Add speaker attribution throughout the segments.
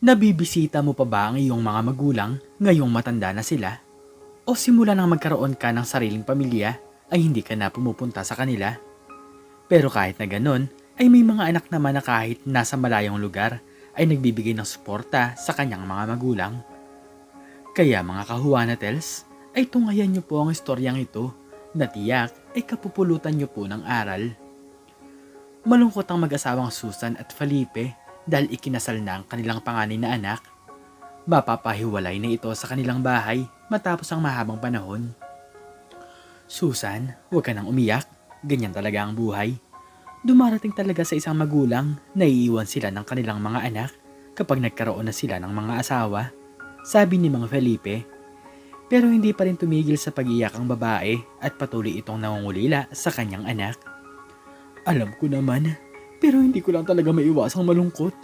Speaker 1: Nabibisita mo pa ba ang iyong mga magulang ngayong matanda na sila? O simula nang magkaroon ka ng sariling pamilya ay hindi ka na pumupunta sa kanila? Pero kahit na ganun, ay may mga anak naman na kahit nasa malayong lugar ay nagbibigay ng suporta sa kanyang mga magulang. Kaya mga kahuanatels, ay tungayan niyo po ang istoryang ito na tiyak ay kapupulutan niyo po ng aral. Malungkot ang mag-asawang Susan at Felipe dahil ikinasal na ang kanilang panganay na anak. Mapapahiwalay na ito sa kanilang bahay matapos ang mahabang panahon. Susan, huwag ka nang umiyak. Ganyan talaga ang buhay. Dumarating talaga sa isang magulang na iiwan sila ng kanilang mga anak kapag nagkaroon na sila ng mga asawa, sabi ni Mang Felipe. Pero hindi pa rin tumigil sa pag-iyak ang babae at patuloy itong nangungulila sa kanyang anak. Alam ko naman, pero hindi ko lang talaga maiwasang malungkot.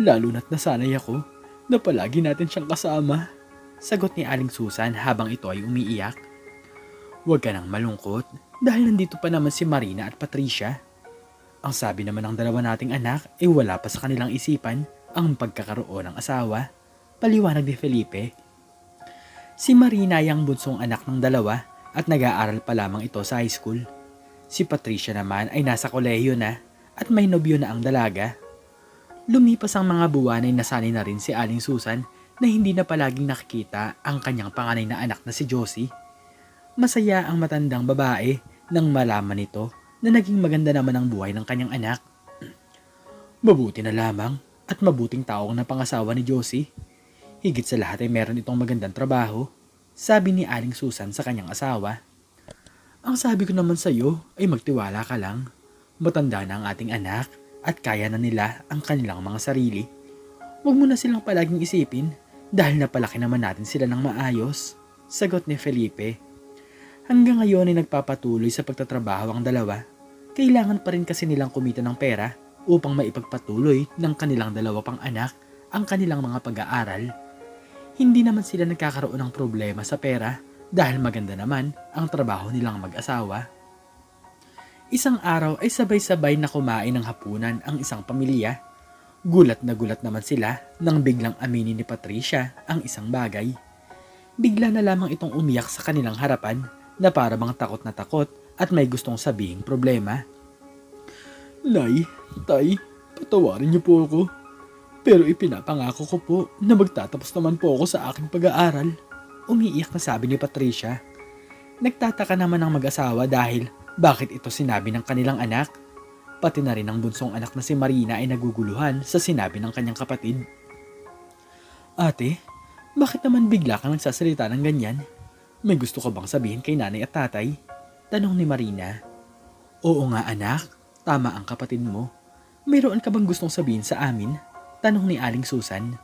Speaker 1: Lalo na't nasanay ako na palagi natin siyang kasama. Sagot ni Aling Susan habang ito ay umiiyak. Huwag ka nang malungkot dahil nandito pa naman si Marina at Patricia. Ang sabi naman ng dalawa nating anak ay wala pa sa kanilang isipan ang pagkakaroon ng asawa. Paliwanag ni Felipe. Si Marina ay ang bunsong anak ng dalawa at nag-aaral pa lamang ito sa high school. Si Patricia naman ay nasa kolehiyo na at may nobyo na ang dalaga. Lumipas ang mga buwan ay nasanay na rin si Aling Susan na hindi na palaging nakikita ang kanyang panganay na anak na si Josie. Masaya ang matandang babae nang malaman nito na naging maganda naman ang buhay ng kanyang anak. Mabuti na lamang at mabuting tao ang napangasawa ni Josie. Higit sa lahat ay meron itong magandang trabaho, sabi ni Aling Susan sa kanyang asawa. Ang sabi ko naman sa iyo ay magtiwala ka lang. Matanda na ang ating anak at kaya na nila ang kanilang mga sarili. Huwag mo na silang palaging isipin dahil napalaki naman natin sila ng maayos, sagot ni Felipe. Hanggang ngayon ay nagpapatuloy sa pagtatrabaho ang dalawa. Kailangan pa rin kasi nilang kumita ng pera upang maipagpatuloy ng kanilang dalawa pang anak ang kanilang mga pag-aaral. Hindi naman sila nagkakaroon ng problema sa pera dahil maganda naman ang trabaho nilang mag-asawa. Isang araw ay sabay-sabay na kumain ng hapunan ang isang pamilya. Gulat na gulat naman sila nang biglang aminin ni Patricia ang isang bagay. Bigla na lamang itong umiyak sa kanilang harapan na para bang takot na takot at may gustong sabihing problema. Nay, Tay, patawarin niyo po ako. Pero ipinapangako ko po na magtatapos naman po ako sa aking pag-aaral. Umiiyak na sabi ni Patricia. Nagtataka naman ang mag-asawa dahil bakit ito sinabi ng kanilang anak. Pati na rin ang bunsong anak na si Marina ay naguguluhan sa sinabi ng kanyang kapatid. Ate, bakit naman bigla kang nagsasalita ng ganyan? May gusto ka bang sabihin kay nanay at tatay? Tanong ni Marina. Oo nga anak, tama ang kapatid mo. Mayroon ka bang gustong sabihin sa amin? Tanong ni Aling Susan.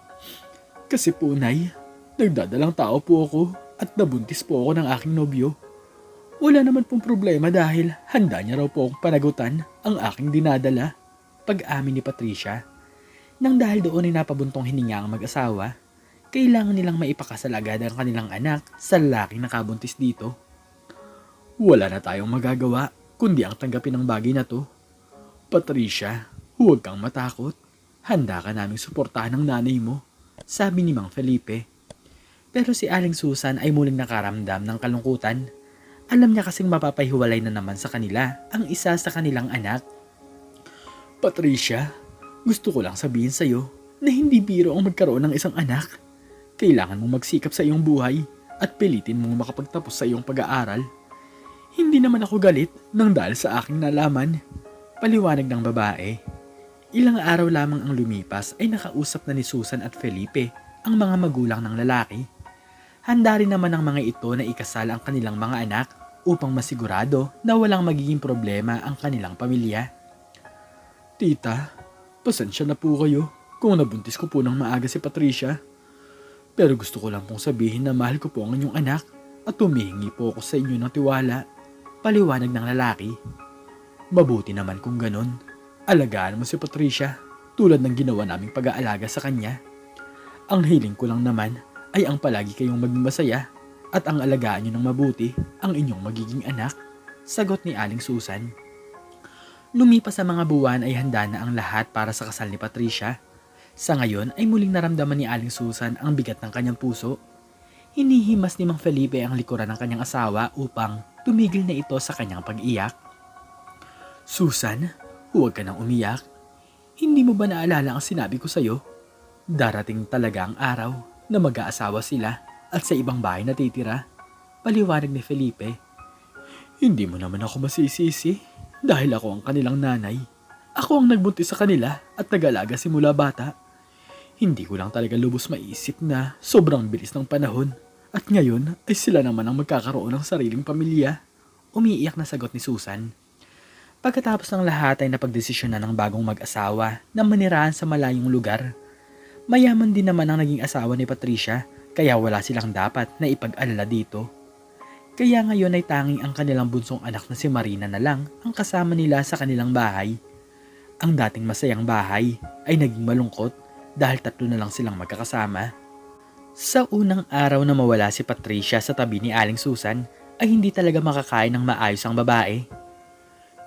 Speaker 1: Kasi po, Nay, nagdadalang tao po ako at nabuntis po ako ng aking nobyo. Wala naman pong problema dahil handa niya raw po akong panagutan ang aking dinadala. Pag-amin ni Patricia. Nang dahil doon ay napabuntong hininga ang mag-asawa, kailangan nilang maipakasal agad ang kanilang anak sa lalaking nakabuntis dito. Wala na tayong magagawa kundi ang tanggapin ang bagay na to. Patricia, huwag kang matakot. Handa ka naming suportahan ng nanay mo, sabi ni Mang Felipe. Pero si Aling Susan ay muling nakaramdam ng kalungkutan. Alam niya kasing mapapahiwalay na naman sa kanila ang isa sa kanilang anak. Patricia, gusto ko lang sabihin sa iyo na hindi biro ang magkaroon ng isang anak. Kailangan mong magsikap sa iyong buhay at pilitin mong makapagtapos sa iyong pag-aaral. Hindi naman ako galit nang dahil sa aking nalaman, paliwanag ng babae. Ilang araw lamang ang lumipas ay nakausap na ni Susan at Felipe ang mga magulang ng lalaki. Handa rin naman ang mga ito na ikasal ang kanilang mga anak upang masigurado na walang magiging problema ang kanilang pamilya. Tita, pasensya na po kayo kung nabuntis ko po ng maaga si Patricia. Pero gusto ko lang pong sabihin na mahal ko po ang inyong anak at humihingi po ako sa inyo ng tiwala, paliwanag ng lalaki. Mabuti naman kung ganon. Alagaan mo si Patricia tulad ng ginawa naming pag-aalaga sa kanya. Ang hiling ko lang naman ay ang palagi kayong maging masaya at ang alagaan niyo ng mabuti ang inyong magiging anak, sagot ni Aling Susan. Lumipas sa mga buwan ay handa na ang lahat para sa kasal ni Patricia. Sa ngayon ay muling naramdaman ni Aling Susan ang bigat ng kanyang puso. Hinihimas ni Mang Felipe ang likuran ng kanyang asawa upang tumigil na ito sa kanyang pag-iyak. Susan, huwag ka nang umiyak. Hindi mo ba naalala ang sinabi ko sa'yo? Darating talaga ang araw na mag-aasawa sila at sa ibang bahay natitira. Paliwanag ni Felipe. Hindi mo naman ako masisisi dahil ako ang kanilang nanay. Ako ang nagbuntis sa kanila at nag-alaga simula bata. Hindi ko lang talaga lubos maisip na sobrang bilis ng panahon at ngayon ay sila naman ang magkakaroon ng sariling pamilya. Umiiyak na sagot ni Susan. Pagkatapos ng lahat ay napagdesisyon na ng bagong mag-asawa na manirahan sa malayong lugar. Mayaman din naman ang naging asawa ni Patricia kaya wala silang dapat na ipag-alala dito. Kaya ngayon ay tanging ang kanilang bunsong anak na si Marina na lang ang kasama nila sa kanilang bahay. Ang dating masayang bahay ay naging malungkot dahil 3 na lang silang magkakasama. Sa unang araw na mawala si Patricia sa tabi ni Aling Susan ay hindi talaga makakain ng maayos ang babae.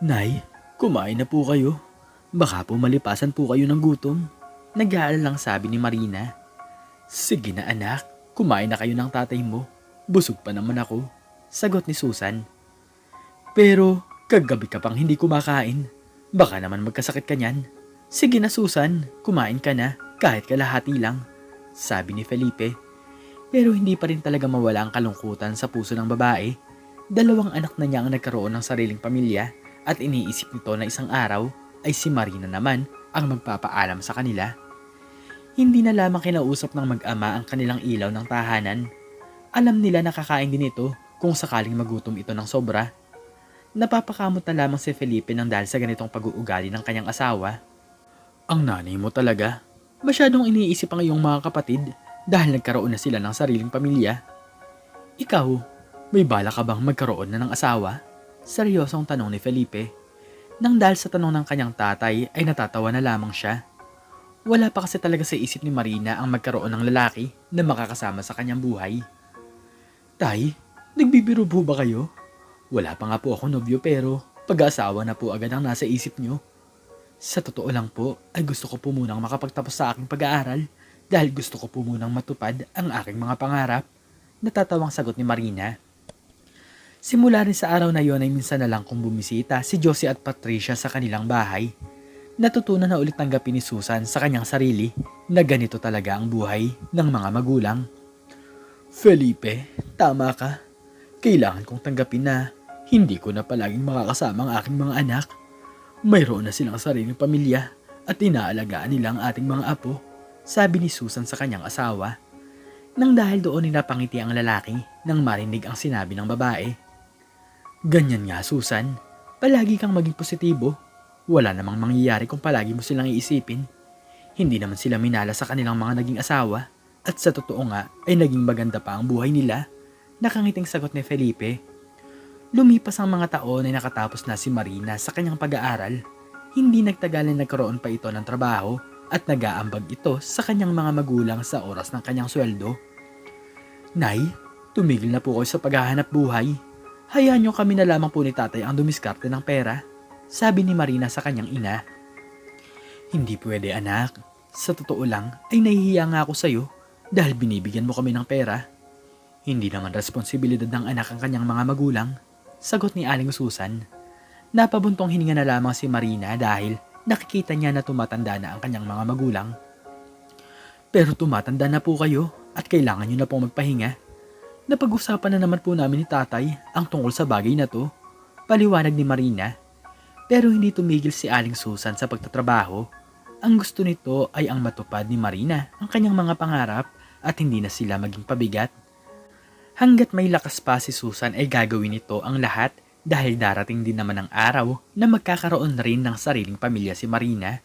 Speaker 1: Nay, kumain na po kayo. Baka po malipasan po kayo ng gutom. Nag-aalalang sabi ni Marina. Sige na anak, kumain na kayo ng tatay mo. Busog pa naman ako, sagot ni Susan. Pero kagabi ka pang hindi kumakain. Baka naman magkasakit ka niyan. Sige na Susan, kumain ka na kahit kalahati lang, sabi ni Felipe. Pero hindi pa rin talaga mawala ang kalungkutan sa puso ng babae. 2 anak na niya ang nagkaroon ng sariling pamilya at iniisip nito na isang araw ay si Marina naman ang magpapaalam sa kanila. Hindi na lamang kinausap ng mag-ama ang kanilang ilaw ng tahanan. Alam nila na kakain din ito kung sakaling magutom ito ng sobra. Napapakamot na lamang si Felipe nang dahil sa ganitong pag-uugali ng kanyang asawa. Ang nanay mo talaga. Masyadong iniisip ang iyong mga kapatid dahil nagkaroon na sila ng sariling pamilya. Ikaw, may bala ka bang magkaroon na ng asawa? Seryosong tanong ni Felipe. Nang dahil sa tanong ng kanyang tatay ay natatawa na lamang siya. Wala pa kasi talaga sa isip ni Marina ang magkaroon ng lalaki na makakasama sa kanyang buhay. Tay, nagbibiro po ba kayo? Wala pa nga po ako nobyo pero pag-aasawa na po agad ang nasa isip nyo. Sa totoo lang po ay gusto ko po munang makapagtapos sa aking pag-aaral dahil gusto ko po munang matupad ang aking mga pangarap. Natatawang sagot ni Marina. Simula rin sa araw na yon ay minsan na lang kung bumisita si Josie at Patricia sa kanilang bahay. Natutunan na ulit tanggapin ni Susan sa kanyang sarili na ganito talaga ang buhay ng mga magulang. Felipe, tama ka. Kailangan kong tanggapin na hindi ko na palaging makakasama ang aking mga anak. Mayroon na silang sariling pamilya at inaalagaan nila ang ating mga apo, sabi ni Susan sa kanyang asawa. Nang dahil doon ay napangiti ang lalaki nang marinig ang sinabi ng babae. Ganyan nga Susan, palagi kang maging positibo. Wala namang mangyayari kung palagi mo silang iisipin. Hindi naman sila minala sa kanilang mga naging asawa at sa totoo nga ay naging maganda pa ang buhay nila. Nakangiting sagot ni Felipe. Lumipas ang mga taon ay nakatapos na si Marina sa kanyang pag-aaral. Hindi nagtagal na nagkaroon pa ito ng trabaho at nag-aambag ito sa kanyang mga magulang sa oras ng kanyang sweldo. Nay, tumigil na po kayo sa paghahanap buhay. Hayaan niyo kami na lamang po ni tatay ang dumiskarte ng pera, sabi ni Marina sa kanyang ina. Hindi pwede anak. Sa totoo lang ay nahihiya nga ako sa'yo dahil binibigyan mo kami ng pera. Hindi naman responsibilidad ng anak ang kanyang mga magulang, sagot ni Aling Susan. Napabuntong hininga na lamang si Marina dahil nakikita niya na tumatanda na ang kanyang mga magulang. Pero tumatanda na po kayo at kailangan niyo na pong magpahinga. Napag-usapan na naman po namin ni tatay ang tungkol sa bagay na to, paliwanag ni Marina. Pero hindi tumigil si Aling Susan sa pagtatrabaho. Ang gusto nito ay ang matupad ni Marina ang kanyang mga pangarap at hindi na sila maging pabigat. Hanggat may lakas pa si Susan ay gagawin nito ang lahat dahil darating din naman ang araw na magkakaroon rin ng sariling pamilya si Marina.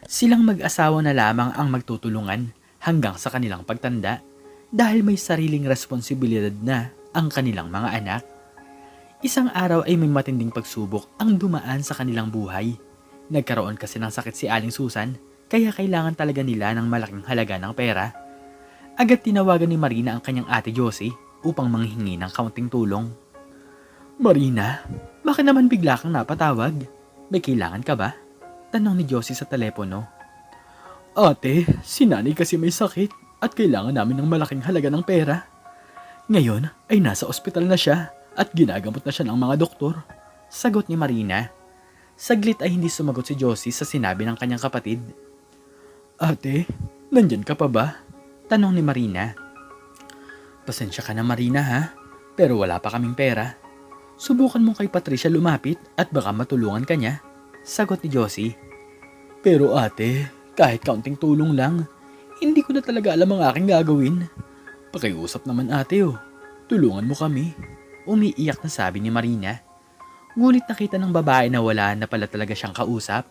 Speaker 1: Silang mag-asawa na lamang ang magtutulungan hanggang sa kanilang pagtanda dahil may sariling responsibilidad na ang kanilang mga anak. Isang araw ay may matinding pagsubok ang dumaan sa kanilang buhay. Nagkaroon kasi ng sakit si Aling Susan kaya kailangan talaga nila ng malaking halaga ng pera. Agad tinawagan ni Marina ang kanyang ate Josie upang manghingi ng kaunting tulong. Marina, bakit naman bigla kang napatawag? May kailangan ka ba? Tanong ni Josie sa telepono. Ate, si nanay kasi may sakit at kailangan namin ng malaking halaga ng pera. Ngayon ay nasa ospital na siya at ginagamot na siya ng mga doktor. Sagot ni Marina. Saglit ay hindi sumagot si Josie sa sinabi ng kanyang kapatid. Ate, nandyan ka pa ba? Tanong ni Marina. Pasensya ka na Marina ha, pero wala pa kaming pera. Subukan mo kay Patricia lumapit at baka matulungan ka niya. Sagot ni Josie. Pero ate, kahit kaunting tulong lang, hindi ko na talaga alam ang aking gagawin. Pakiusap naman ate oh, tulungan mo kami. Umiiyak na sabi ni Marina. Ngunit nakita ng babae na wala na pala talaga siyang kausap.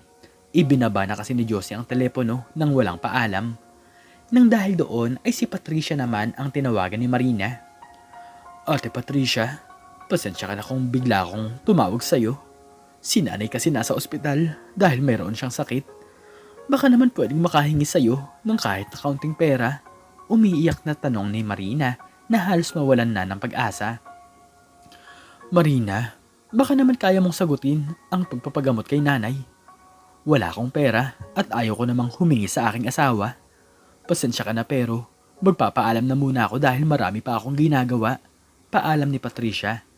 Speaker 1: Ibinaba na kasi ni Josie ang telepono nang walang paalam. Nang dahil doon ay si Patricia naman ang tinawagan ni Marina. Ate Patricia, pasensya ka na kung bigla akong tumawag sa'yo. Si nanay kasi nasa ospital dahil mayroon siyang sakit. Baka naman pwedeng makahingi sa'yo ng kahit na kaunting pera. Umiiyak na tanong ni Marina na halos mawalan na ng pag-asa. Marina, baka naman kaya mong sagutin ang pagpapagamot kay nanay. Wala akong pera at ayaw ko namang humingi sa aking asawa. Pasensya ka na pero magpapaalam na muna ako dahil marami pa akong ginagawa. Paalam ni Patricia.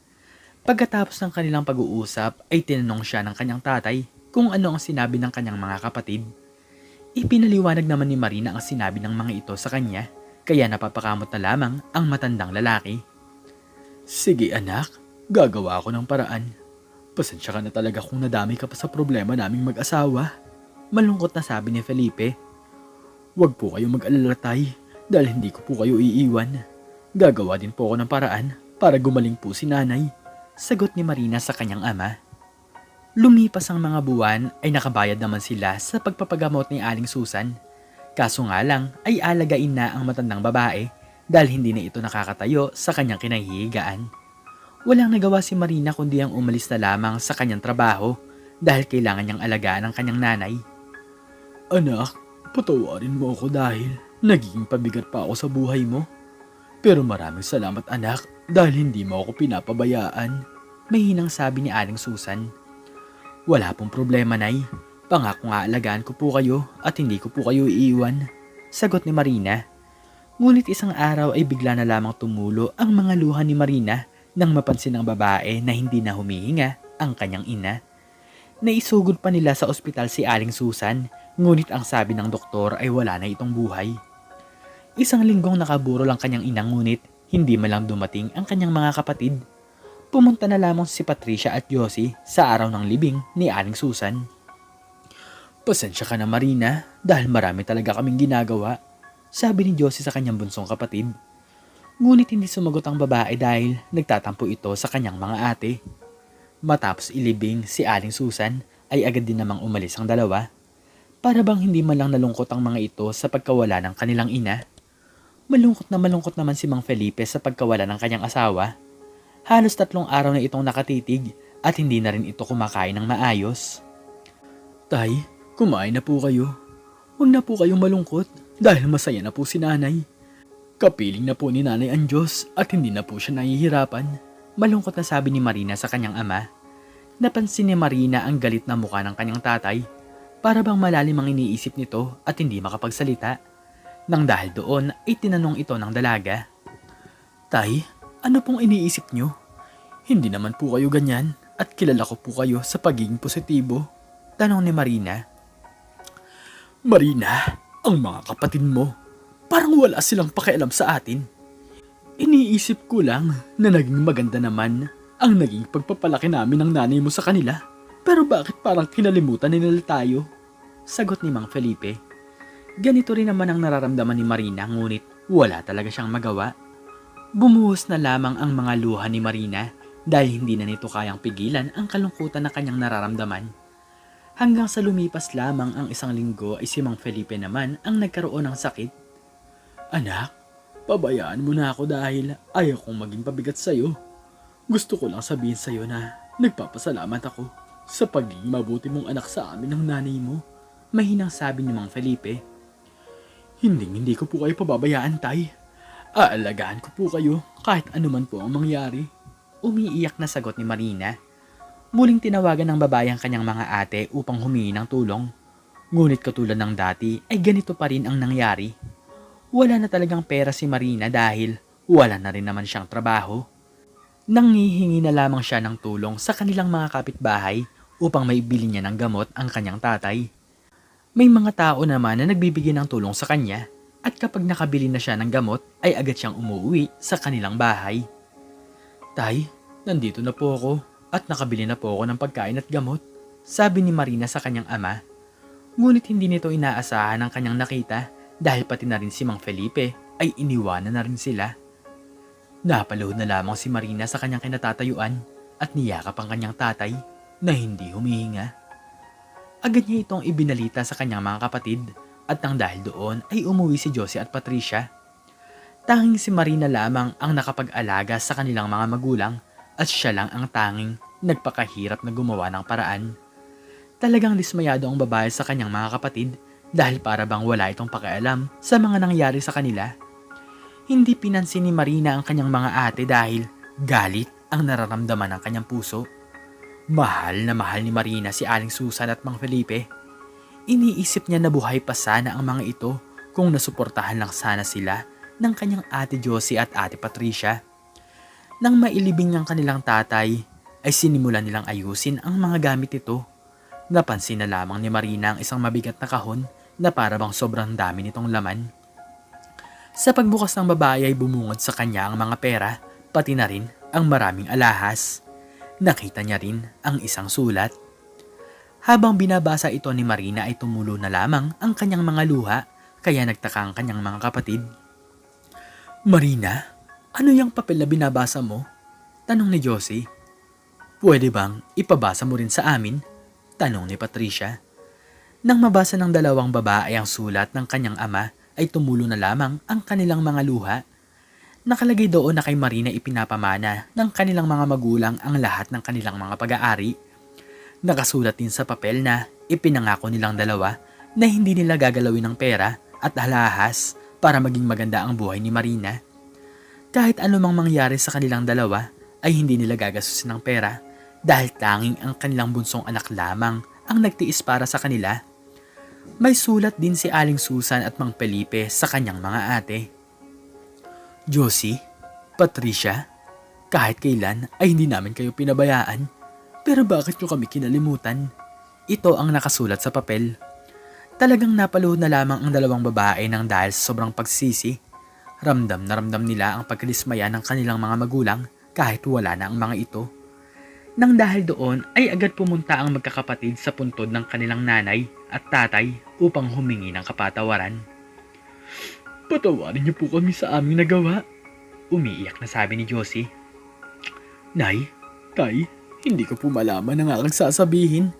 Speaker 1: Pagkatapos ng kanilang pag-uusap ay tinanong siya ng kanyang tatay kung ano ang sinabi ng kanyang mga kapatid. Ipinaliwanag naman ni Marina ang sinabi ng mga ito sa kanya, kaya napapakamot na lamang ang matandang lalaki. Sige anak, gagawa ako ng paraan. Pasensya ka na talaga kung nadami ka pa sa problema naming mag-asawa. Malungkot na sabi ni Felipe. Huwag po kayo mag-alala tay, dahil hindi ko po kayo iiwan. Gagawa din po ako ng paraan para gumaling po si nanay. Sagot ni Marina sa kanyang ama. Lumipas ang mga buwan ay nakabayad naman sila sa pagpapagamot ni Aling Susan. Kaso nga lang ay alagain na ang matandang babae dahil hindi na ito nakakatayo sa kanyang kinahihigaan. Walang nagawa si Marina kundi ang umalis na lamang sa kanyang trabaho dahil kailangan niyang alagaan ang kanyang nanay. Anak, patawarin mo ako dahil nagiging pabigat pa ako sa buhay mo. Pero maraming salamat anak dahil hindi mo ako pinapabayaan. Mahinang sabi ni Aling Susan. Wala pong problema, Nay. Pangako nga alagaan ko po kayo at hindi ko po kayo iiwan. Sagot ni Marina. Ngunit isang araw ay bigla na lamang tumulo ang mga luha ni Marina nang mapansin ng babae na hindi na humihinga ang kanyang ina. Naisugod pa nila sa ospital si Aling Susan, ngunit ang sabi ng doktor ay wala na itong buhay. Isang linggong nakaburo lang kanyang inang ngunit hindi malang dumating ang kanyang mga kapatid. Pumunta na lamang si Patricia at Josie sa araw ng libing ni Aling Susan. Pasensya ka na Marina dahil marami talaga kaming ginagawa, sabi ni Josie sa kanyang bunsong kapatid. Ngunit hindi sumagot ang babae dahil nagtatampo ito sa kanyang mga ate. Matapos ilibing si Aling Susan ay agad din namang umalis ang dalawa. Para bang hindi man lang nalungkot ang mga ito sa pagkawala ng kanilang ina. Malungkot naman si Mang Felipe sa pagkawala ng kanyang asawa. Halos 3 araw na itong nakatitig at hindi na rin ito kumakain ng maayos. Tay, kumain na po kayo. Huwag na po kayong malungkot dahil masaya na po si nanay. Kapiling na po ni nanay ang Diyos at hindi na po siya nahihirapan. Malungkot na sabi ni Marina sa kanyang ama. Napansin ni Marina ang galit na mukha ng kanyang tatay. Para bang malalim ang iniisip nito at hindi makapagsalita. Nang dahil doon ay tinanong ito ng dalaga. Tay, ano pong iniisip nyo? Hindi naman po kayo ganyan at kilala ko po kayo sa pagiging positibo. Tanong ni Marina. Marina, ang mga kapatid mo, parang wala silang pakialam sa atin. Iniisip ko lang na naging maganda naman ang naging pagpapalaki namin ng nanay mo sa kanila. Pero bakit parang kinalimutan nila tayo? Sagot ni Mang Felipe. Ganito rin naman ang nararamdaman ni Marina ngunit wala talaga siyang magawa. Bumuhos na lamang ang mga luha ni Marina dahil hindi na nito kayang pigilan ang kalungkutan na kanyang nararamdaman. Hanggang sa lumipas lamang ang 1 linggo ay si Mang Felipe naman ang nagkaroon ng sakit. Anak, pabayaan mo na ako dahil ayaw kong maging pabigat sa'yo. Gusto ko lang sabihin sa'yo na nagpapasalamat ako sa pagiging mabuti mong anak sa amin ng nanay mo. Mahinang sabi ni Mang Felipe. Hindi ko po kayo pababayaan, tay. Aalagaan ko po kayo kahit anuman po ang mangyari. Umiiyak na sagot ni Marina. Muling tinawagan ng babae ang kanyang mga ate upang humingi ng tulong. Ngunit katulad ng dati ay ganito pa rin ang nangyari. Wala na talagang pera si Marina dahil wala na rin naman siyang trabaho. Nanghihingi na lamang siya ng tulong sa kanilang mga kapitbahay upang maibili niya ng gamot ang kanyang tatay. May mga tao naman na nagbibigay ng tulong sa kanya at kapag nakabili na siya ng gamot ay agad siyang umuwi sa kanilang bahay. Tay, nandito na po ako at nakabili na po ako ng pagkain at gamot, sabi ni Marina sa kanyang ama. Ngunit hindi nito inaasahan ang kanyang nakita dahil pati na rin si Mang Felipe ay iniwanan na rin sila. Napaluhod na lamang si Marina sa kanyang kinatatayuan at niyakap ang kanyang tatay na hindi humihinga. Agad niya itong ibinalita sa kanyang mga kapatid at nang dahil doon ay umuwi si Josie at Patricia. Tanging si Marina lamang ang nakapag-alaga sa kanilang mga magulang at siya lang ang tanging nagpakahirap na gumawa ng paraan. Talagang dismayado ang babae sa kanyang mga kapatid dahil para bang wala itong pakialam sa mga nangyari sa kanila. Hindi pinansin ni Marina ang kanyang mga ate dahil galit ang nararamdaman ng kanyang puso. Mahal na mahal ni Marina si Aling Susan at Mang Felipe. Iniisip niya na buhay pa sana ang mga ito kung nasuportahan lang sana sila ng kanyang ate Josie at ate Patricia. Nang mailibing ang kanilang tatay, ay sinimulan nilang ayusin ang mga gamit nito. Napansin na lamang ni Marina ang isang mabigat na kahon na para bang sobrang dami nitong laman. Sa pagbukas ng babae ay bumungad sa kanya ang mga pera, pati na rin ang maraming alahas. Nakita niya rin ang isang sulat. Habang binabasa ito ni Marina ay tumulo na lamang ang kanyang mga luha, kaya nagtaka ang kanyang mga kapatid. Marina, ano yung papel na binabasa mo? Tanong ni Josie. Pwede bang ipabasa mo rin sa amin? Tanong ni Patricia. Nang mabasa ng dalawang babae ang sulat ng kanyang ama, ay tumulo na lamang ang kanilang mga luha. Nakalagay doon na kay Marina ipinapamana ng kanilang mga magulang ang lahat ng kanilang mga pag-aari. Nakasulat din sa papel na ipinangako nilang dalawa na hindi nila gagalawin ng pera at alahas para maging maganda ang buhay ni Marina. Kahit anumang mangyari sa kanilang dalawa ay hindi nila gagastusin ng pera dahil tanging ang kanilang bunsong anak lamang ang nagtiis para sa kanila. May sulat din si Aling Susan at Mang Felipe sa kanyang mga ate. Josie, Patricia, kahit kailan ay hindi namin kayo pinabayaan. Pero bakit nyo kami kinalimutan? Ito ang nakasulat sa papel. Talagang napaluhod na lamang ang dalawang babae nang dahil sa sobrang pagsisi. Ramdam na ramdam nila ang pagkalismaya ng kanilang mga magulang kahit wala na ang mga ito. Nang dahil doon ay agad pumunta ang magkakapatid sa puntod ng kanilang nanay at tatay upang humingi ng kapatawaran. Patawarin niyo po kami sa aming nagawa. Umiiyak na sabi ni Josie. Nay, tay, hindi ko po malaman ang aking sasabihin.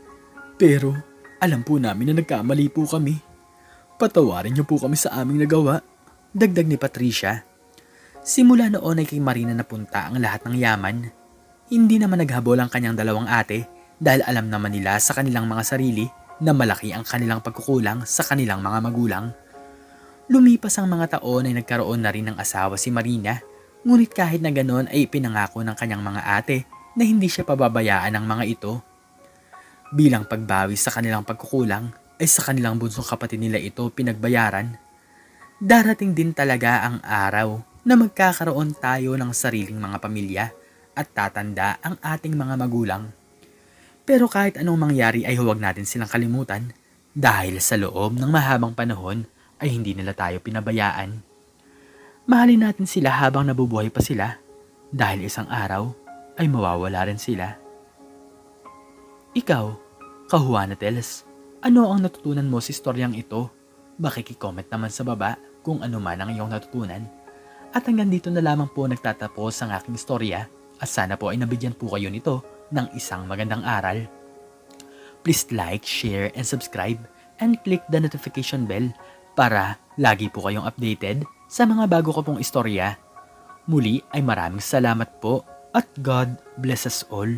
Speaker 1: Pero alam po namin na nagkamali po kami. Patawarin niyo po kami sa aming nagawa. Dagdag ni Patricia. Simula noon ay kay Marina napunta ang lahat ng yaman. Hindi naman naghabol ang kanyang dalawang ate dahil alam naman nila sa kanilang mga sarili na malaki ang kanilang pagkukulang sa kanilang mga magulang. Lumipas ang mga taon ay nagkaroon na rin ng asawa si Marina, ngunit kahit na ganoon ay ipinangako ng kanyang mga ate na hindi siya pababayaan ng mga ito. Bilang pagbawi sa kanilang pagkukulang ay sa kanilang bunsong kapatid nila ito pinagbayaran. Darating din talaga ang araw na magkakaroon tayo ng sariling mga pamilya at tatanda ang ating mga magulang. Pero kahit anong mangyari ay huwag natin silang kalimutan dahil sa loob ng mahabang panahon ay hindi nila tayo pinabayaan. Mahalin natin sila habang nabubuhay pa sila dahil isang araw ay mawawala rin sila. Ikaw, Kahuana Tels, ano ang natutunan mo sa istoryang ito? Makiki-comment naman sa baba kung ano man ang iyong natutunan. At hanggang dito na lamang po nagtatapos ang aking istorya at sana po ay nabigyan po kayo nito ng isang magandang aral. Please like, share, and subscribe and click the notification bell para lagi po kayong updated sa mga bago ko pong istorya. Muli ay maraming salamat po at God bless us all.